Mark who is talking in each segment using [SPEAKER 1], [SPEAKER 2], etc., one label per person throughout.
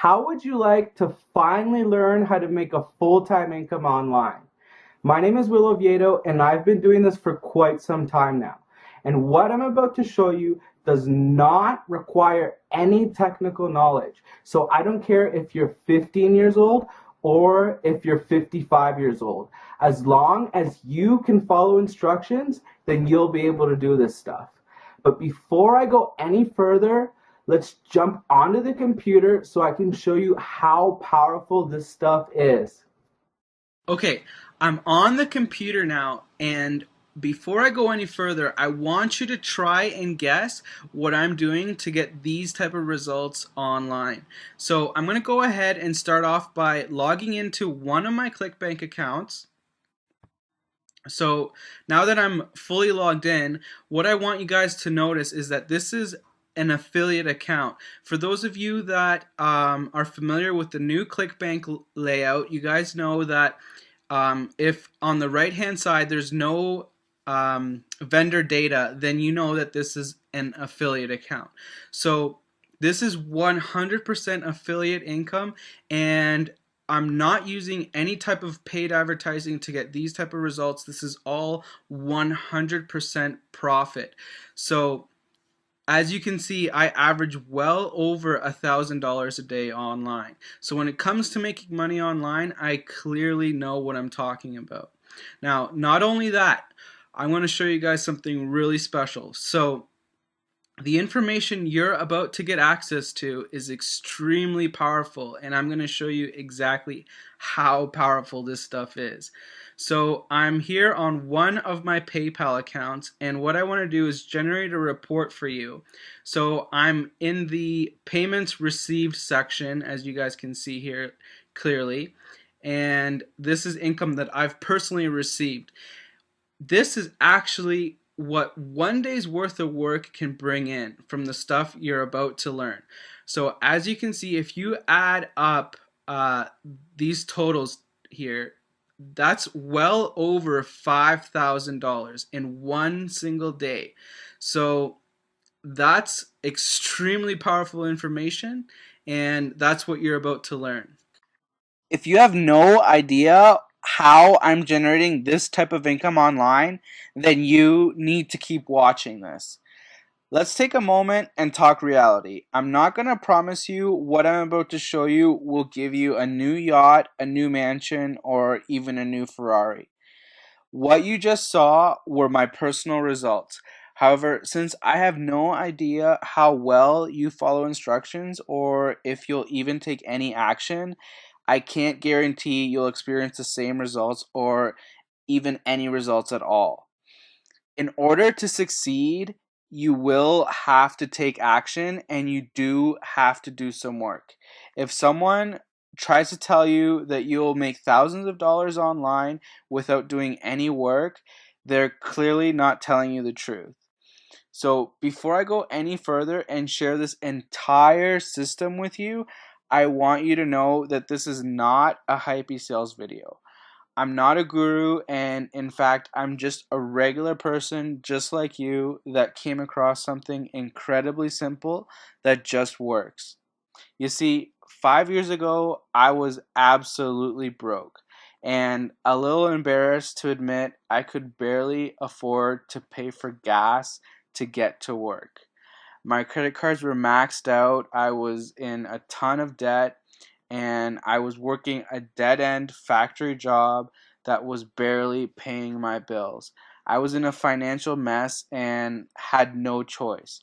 [SPEAKER 1] How would you like to finally learn how to make a full-time income online? My name is Oviedo, and I've been doing this for quite some time now. And what I'm about to show you does not require any technical knowledge. So I don't care if you're 15 years old or if you're 55 years old. As long as you can follow instructions, then you'll be able to do this stuff. But before I go any further, let's jump onto the computer so I can show you how powerful this stuff is.
[SPEAKER 2] Okay, I'm on the computer now, and before I go any further, I want you to try and guess what I'm doing to get these type of results online. So I'm going to go ahead and start off by logging into one of my ClickBank accounts. So now that I'm fully logged in, what I want you guys to notice is that this is an affiliate account. For those of you that are familiar with the new ClickBank layout, you guys know that if on the right hand side there's no vendor data, then you know that this is an affiliate account. So this is 100% affiliate income, and I'm not using any type of paid advertising to get these type of results. This is all 100% profit. So as you can see, I average well over $1,000 a day online. So when it comes to making money online, I clearly know what I'm talking about. Now, not only that, I want to show you guys something really special. So the information you're about to get access to is extremely powerful, and I'm going to show you exactly how powerful this stuff is. So I'm here on one of my PayPal accounts, and what I want to do is generate a report for you. So I'm in the payments received section, as you guys can see here clearly, and this is income that I've personally received. This is actually what one day's worth of work can bring in from the stuff you're about to learn. So as you can see, if you add up these totals here, that's well over $5,000 in one single day. So that's extremely powerful information, and that's what you're about to learn. If you have no idea how I'm generating this type of income online, then you need to keep watching this. Let's take a moment and talk reality. I'm not going to promise you what I'm about to show you will give you a new yacht, a new mansion, or even a new Ferrari. What you just saw were my personal results. However, since I have no idea how well you follow instructions or if you'll even take any action, I can't guarantee you'll experience the same results or even any results at all. In order to succeed, you will have to take action, and you do have to do some work. If someone tries to tell you that you'll make thousands of dollars online without doing any work, they're clearly not telling you the truth. So before I go any further and share this entire system with you, I want you to know that this is not a hypey sales video. I'm not a guru, and in fact, I'm just a regular person just like you that came across something incredibly simple that just works. You see, 5 years ago, I was absolutely broke and a little embarrassed to admit I could barely afford to pay for gas to get to work. My credit cards were maxed out, I was in a ton of debt, and I was working a dead end factory job that was barely paying my bills. I was in a financial mess and had no choice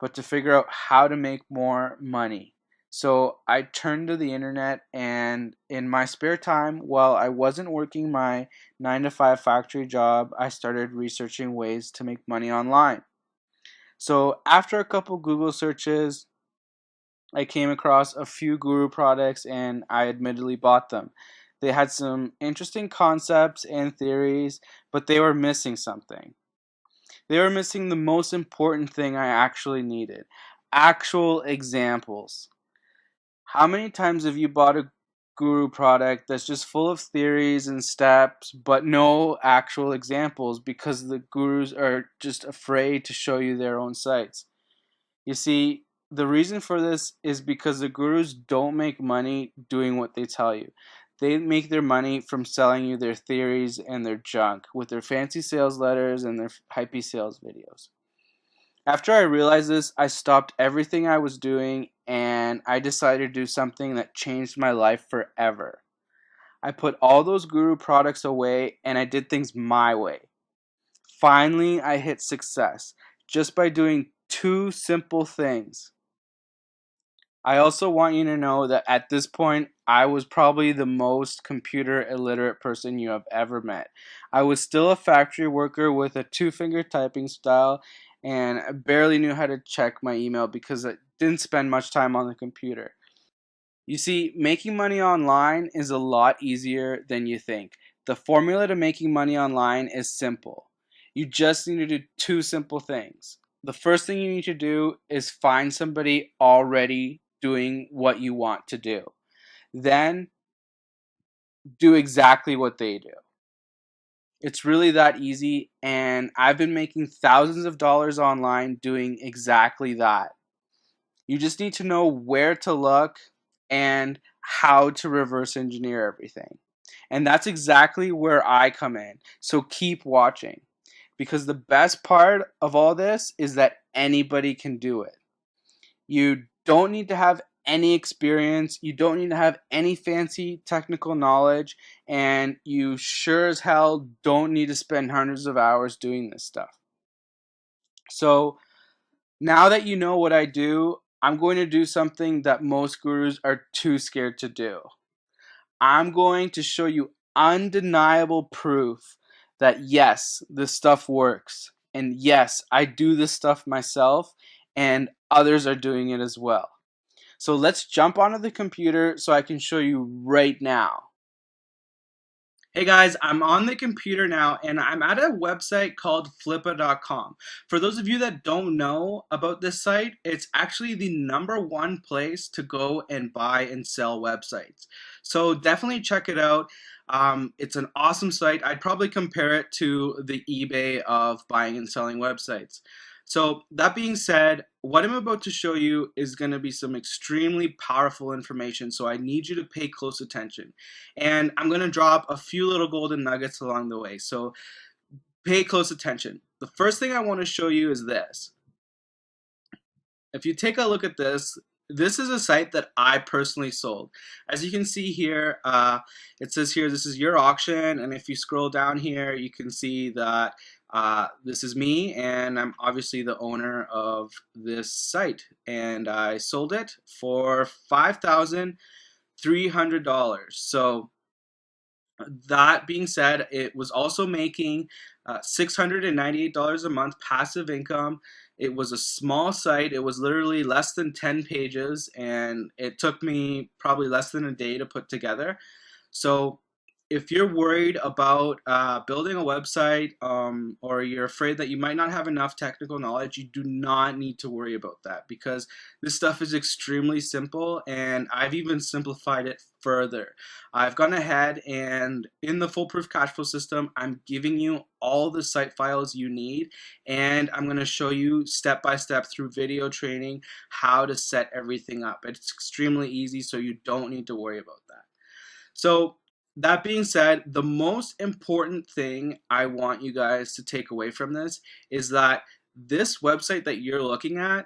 [SPEAKER 2] but to figure out how to make more money. So I turned to the internet, and in my spare time, while I wasn't working my 9 to 5 factory job, I started researching ways to make money online. So after a couple Google searches, I came across a few guru products and I admittedly bought them. They had some interesting concepts and theories, but they were missing something. They were missing the most important thing I actually needed: actual examples. How many times have you bought a guru product that's just full of theories and steps, but no actual examples because the gurus are just afraid to show you their own sites? You see, The reason for this is because the gurus don't make money doing what they tell you. They make their money from selling you their theories and their junk with their fancy sales letters and their hypey sales videos. After I realized this, I stopped everything I was doing and I decided to do something that changed my life forever. I put all those guru products away and I did things my way. Finally, I hit success just by doing two simple things. I also want you to know that at this point, I was probably the most computer illiterate person you have ever met. I was still a factory worker with a two-finger typing style, and I barely knew how to check my email because I didn't spend much time on the computer. You see, making money online is a lot easier than you think. The formula to making money online is simple. You just need to do two simple things. The first thing you need to do is find somebody already doing what you want to do. Then do exactly what they do. It's really that easy, and I've been making thousands of dollars online doing exactly that. You just need to know where to look and how to reverse engineer everything. And that's exactly where I come in. So keep watching, because the best part of all this is that anybody can do it. You don't need to have any experience, you don't need to have any fancy technical knowledge, and you sure as hell don't need to spend hundreds of hours doing this stuff. So now that you know what I do, I'm going to do something that most gurus are too scared to do. I'm going to show you undeniable proof that yes, this stuff works. And yes, I do this stuff myself, and others are doing it as well. So let's jump onto the computer so I can show you right now. Hey guys, I'm on the computer now and I'm at a website called flippa.com. For those of you that don't know about this site, it's actually the #1 place to go and buy and sell websites. So definitely check it out. It's an awesome site. I'd probably compare it to the eBay of buying and selling websites. So that being said, what I'm about to show you is going to be some extremely powerful information, so I need you to pay close attention. And I'm going to drop a few little golden nuggets along the way, so pay close attention. The first thing I want to show you is this. If you take a look at this, this is a site that I personally sold. As you can see here, it says here, this is your auction, and if you scroll down here, you can see that this is me, and I'm obviously the owner of this site, and I sold it for $5,300. So that being said, it was also making $698 a month passive income. It was a small site. It was literally less than 10 pages, and it took me probably less than a day to put together. So if you're worried about building a website, or you're afraid that you might not have enough technical knowledge, you do not need to worry about that, because this stuff is extremely simple, and I've even simplified it further. I've gone ahead and in the Foolproof Cash Flow system, I'm giving you all the site files you need, and I'm going to show you step by step through video training how to set everything up. It's extremely easy, so you don't need to worry about that. So that being said, the most important thing I want you guys to take away from this is that this website that you're looking at,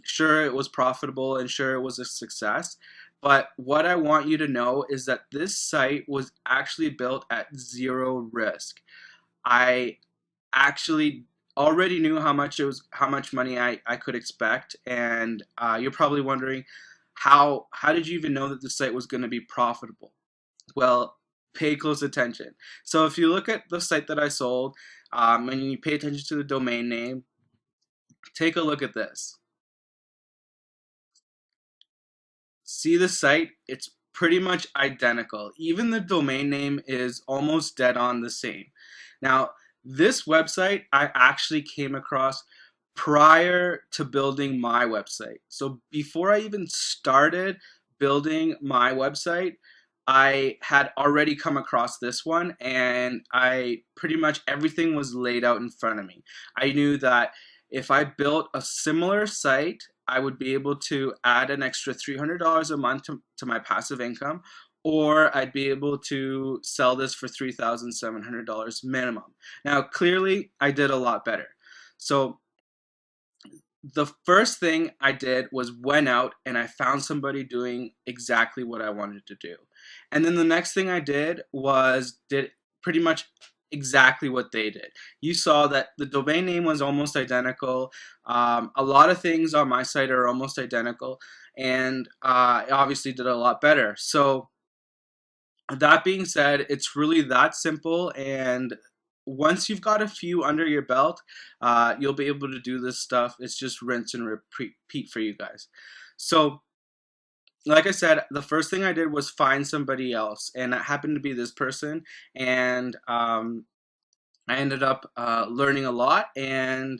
[SPEAKER 2] sure, it was profitable and sure, it was a success. But what I want you to know is that this site was actually built at zero risk. I actually already knew how much money I could expect, and you're probably wondering, how did you even know that the site was going to be profitable? Well, pay close attention. So if you look at the site that I sold, and you pay attention to the domain name, take a look at this. See the site? It's pretty much identical. Even the domain name is almost dead on the same. Now, this website I actually came across prior to building my website. So before I even started building my website, I had already come across this one, and I pretty much everything was laid out in front of me. I knew that if I built a similar site, I would be able to add an extra $300 a month to my passive income, or I'd be able to sell this for $3,700 minimum. Now, clearly, I did a lot better. So the first thing I did was went out and I found somebody doing exactly what I wanted to do. And then the next thing I did was did pretty much exactly what they did. You saw that the domain name was almost identical. A lot of things on my site are almost identical, and I obviously did a lot better. So that being said, it's really that simple, and once you've got a few under your belt, you'll be able to do this stuff. It's just rinse and repeat for you guys. So, like I said, the first thing I did was find somebody else, and that happened to be this person, and I ended up learning a lot, and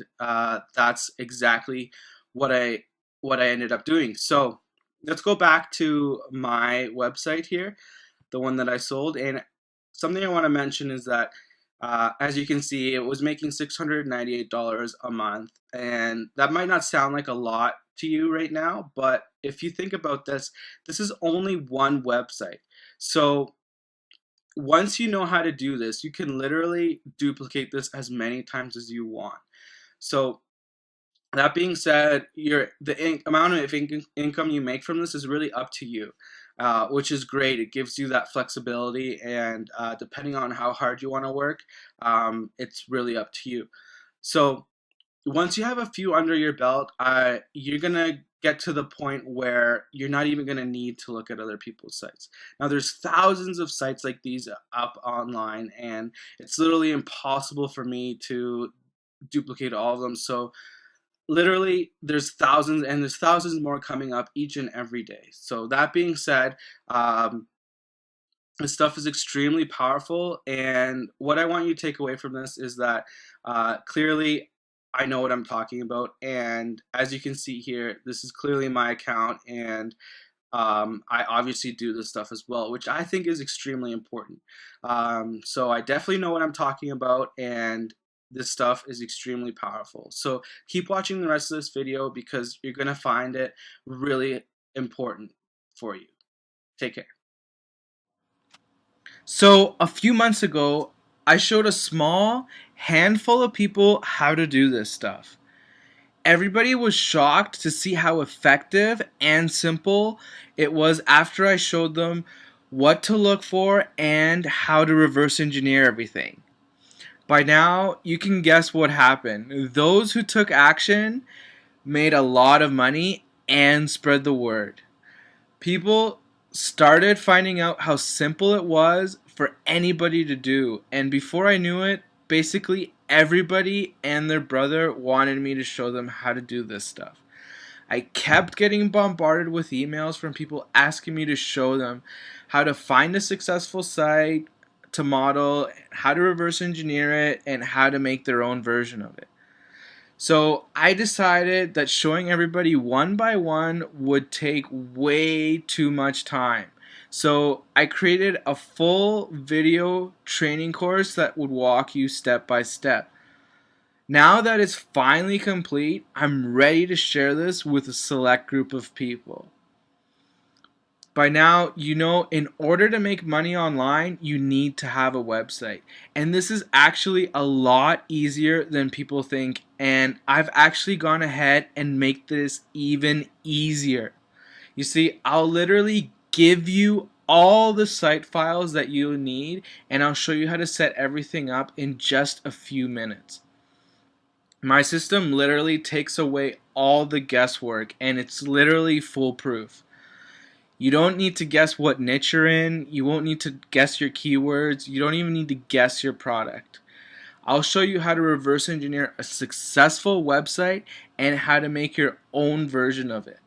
[SPEAKER 2] that's exactly what I ended up doing. So, let's go back to my website here, the one that I sold. And something I want to mention is that, as you can see, it was making $698 a month. And that might not sound like a lot to you right now, but if you think about this, this is only one website. So once you know how to do this, you can literally duplicate this as many times as you want. So that being said, the amount of income you make from this is really up to you, which is great. It gives you that flexibility, and depending on how hard you want to work, it's really up to you. So once you have a few under your belt, you're gonna get to the point where you're not even gonna need to look at other people's sites. Now, there's thousands of sites like these up online, and it's literally impossible for me to duplicate all of them. So literally there's thousands, and there's thousands more coming up each and every day. So that being said, this stuff is extremely powerful, and what I want you to take away from this is that clearly I know what I'm talking about, and as you can see here, this is clearly my account, and I obviously do this stuff as well, which I think is extremely important. So I definitely know what I'm talking about, and this stuff is extremely powerful. So keep watching the rest of this video because you're going to find it really important for you. Take care. So a few months ago, I showed a small handful of people how to do this stuff. Everybody was shocked to see how effective and simple it was after I showed them what to look for and how to reverse engineer everything. By now, you can guess what happened. Those who took action made a lot of money and spread the word. People started finding out how simple it was for anybody to do, and before I knew it, basically everybody and their brother wanted me to show them how to do this stuff. I kept getting bombarded with emails from people asking me to show them how to find a successful site to model, how to reverse engineer it, and how to make their own version of it. So I decided that showing everybody one by one would take way too much time. So I created a full video training course that would walk you step by step. Now that it's finally complete, I'm ready to share this with a select group of people. By now, you know, in order to make money online, you need to have a website. And this is actually a lot easier than people think. And I've actually gone ahead and make this even easier. You see, I'll literally give you all the site files that you need, and I'll show you how to set everything up in just a few minutes. My system literally takes away all the guesswork, and it's literally foolproof. You don't need to guess what niche you're in. You won't need to guess your keywords. You don't even need to guess your product. I'll show you how to reverse engineer a successful website and how to make your own version of it.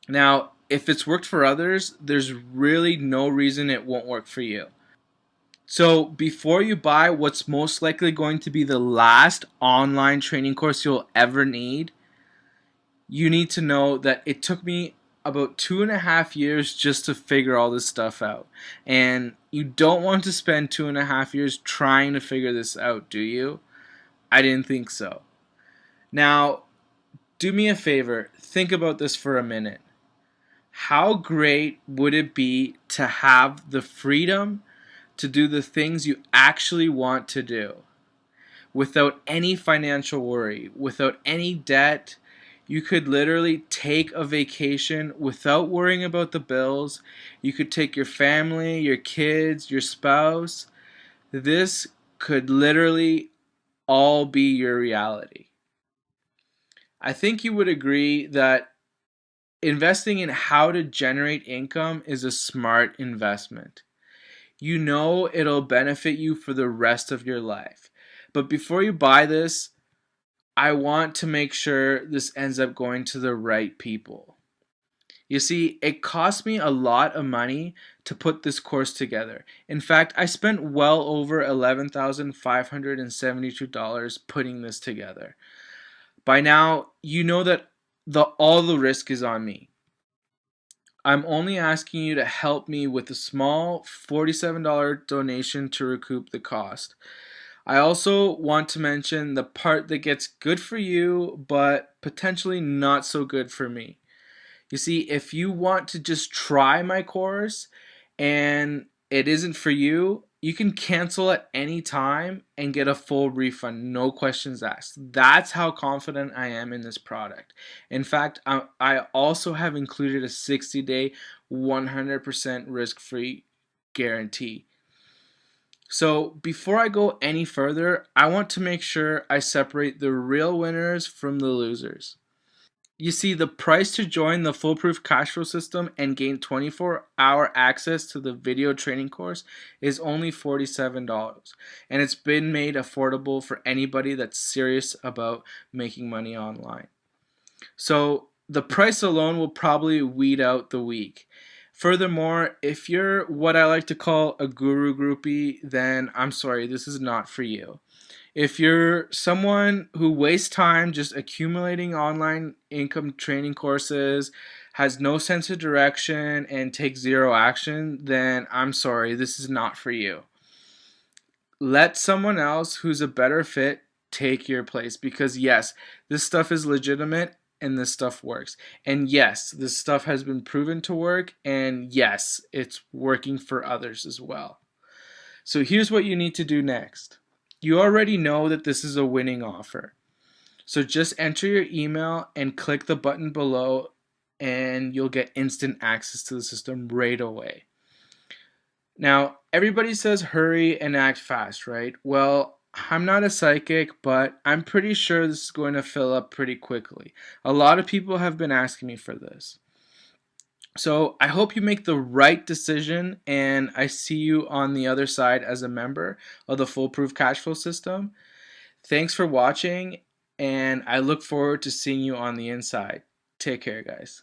[SPEAKER 2] Now, if it's worked for others, there's really no reason it won't work for you. So before you buy what's most likely going to be the last online training course you'll ever need, you need to know that it took me about 2.5 years just to figure all this stuff out. And you don't want to spend 2.5 years trying to figure this out, do you? I didn't think so. Now, Do me a favor, think about this for a minute. How great would it be to have the freedom to do the things you actually want to do without any financial worry, without any debt? You could literally take a vacation without worrying about the bills. You could take your family, your kids, your spouse. This could literally all be your reality. I think you would agree that investing in how to generate income is a smart investment. You know it'll benefit you for the rest of your life. But before you buy this, I want to make sure this ends up going to the right people. You see, it cost me a lot of money to put this course together. In fact, I spent well over $11,572 putting this together. By now, you know that all the risk is on me. I'm only asking you to help me with a small $47 donation to recoup the cost. I also want to mention the part that gets good for you, but potentially not so good for me. You see, if you want to just try my course and it isn't for you, you can cancel at any time and get a full refund, no questions asked. That's how confident I am in this product. In fact, I also have included a 60-day, 100% risk-free guarantee. So before I go any further, I want to make sure I separate the real winners from the losers. You see, the price to join the Foolproof Cash Flow system and gain 24-hour access to the video training course is only $47, and it's been made affordable for anybody that's serious about making money online. So the price alone will probably weed out the weak. Furthermore, if you're what I like to call a guru groupie, then I'm sorry, this is not for you. If you're someone who wastes time just accumulating online income training courses, has no sense of direction, and takes zero action, then I'm sorry, this is not for you. Let someone else who's a better fit take your place, because yes, this stuff is legitimate and this stuff works. And yes, this stuff has been proven to work, and yes, it's working for others as well. So here's what you need to do next. You already know that this is a winning offer. So just enter your email and click the button below, and you'll get instant access to the system right away. Now, everybody says hurry and act fast, right? Well, I'm not a psychic, but I'm pretty sure this is going to fill up pretty quickly. A lot of people have been asking me for this. So I hope you make the right decision, and I see you on the other side as a member of the Foolproof Cash Flow system. Thanks for watching, and I look forward to seeing you on the inside. Take care, guys.